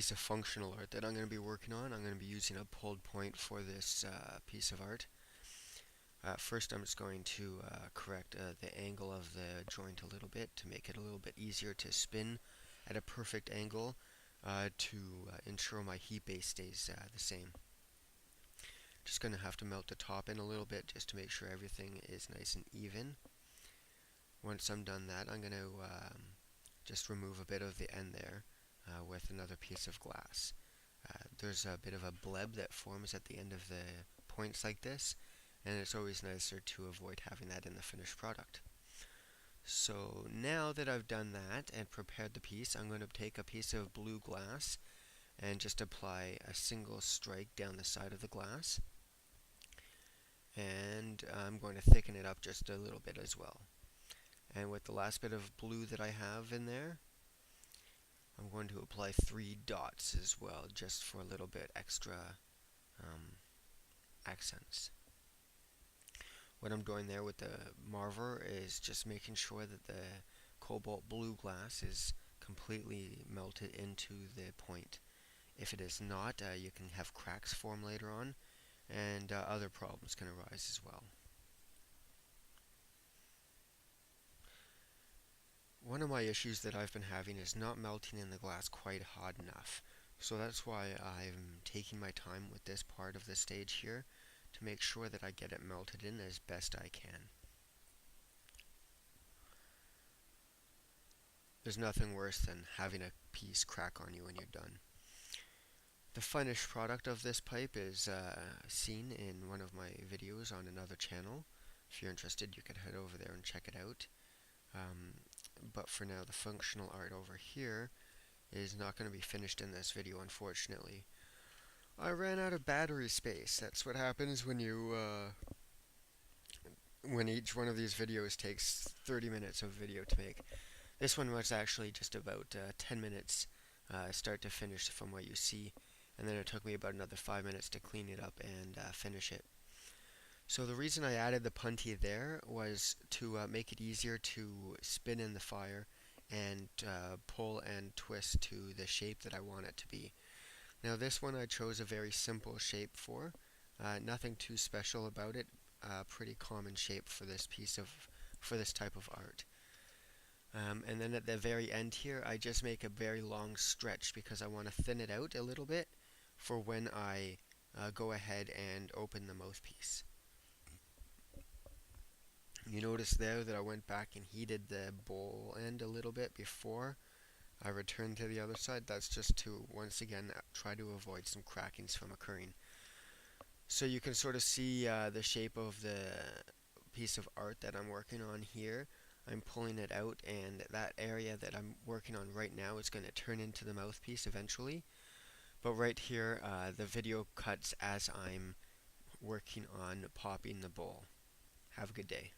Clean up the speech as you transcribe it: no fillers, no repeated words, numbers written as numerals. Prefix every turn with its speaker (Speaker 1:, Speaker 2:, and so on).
Speaker 1: piece of functional art that I'm going to be working on. I'm going to be using a pulled point for this piece of art. First, I'm just going to correct the angle of the joint a little bit to make it a little bit easier to spin at a perfect angle to ensure my heat base stays the same. Just going to have to melt the top in a little bit just to make sure everything is nice and even. Once I'm done that, I'm going to just remove a bit of the end there with another piece of glass. There's a bit of a bleb that forms at the end of the points like this, and it's always nicer to avoid having that in the finished product. So now that I've done that and prepared the piece, I'm going to take a piece of blue glass and just apply a single strike down the side of the glass, and I'm going to thicken it up just a little bit as well. And with the last bit of blue that I have in there, I'm going to apply 3 dots as well, just for a little bit extra accents. What I'm doing there with the marver is just making sure that the cobalt blue glass is completely melted into the point. If it is not, you can have cracks form later on, and other problems can arise as well. One of my issues that I've been having is not melting in the glass quite hot enough. So that's why I'm taking my time with this part of the stage here to make sure that I get it melted in as best I can. There's nothing worse than having a piece crack on you when you're done. The finished product of this pipe is seen in one of my videos on another channel. If you're interested, you can head over there and check it out. But for now, the functional art over here is not going to be finished in this video, unfortunately. I ran out of battery space. That's what happens when you when each one of these videos takes 30 minutes of video to make. This one was actually just about 10 minutes start to finish from what you see, and then it took me about another 5 minutes to clean it up and finish it. So the reason I added the punty there was to make it easier to spin in the fire and pull and twist to the shape that I want it to be. Now this one I chose a very simple shape for, nothing too special about it, pretty common shape for this type of art. And then at the very end here, I just make a very long stretch because I want to thin it out a little bit for when I go ahead and open the mouthpiece. You notice there that I went back and heated the bowl end a little bit before I returned to the other side. That's just to, once again, try to avoid some crackings from occurring. So you can sort of see the shape of the piece of art that I'm working on here. I'm pulling it out, and that area that I'm working on right now is going to turn into the mouthpiece eventually. But right here, the video cuts as I'm working on popping the bowl. Have a good day.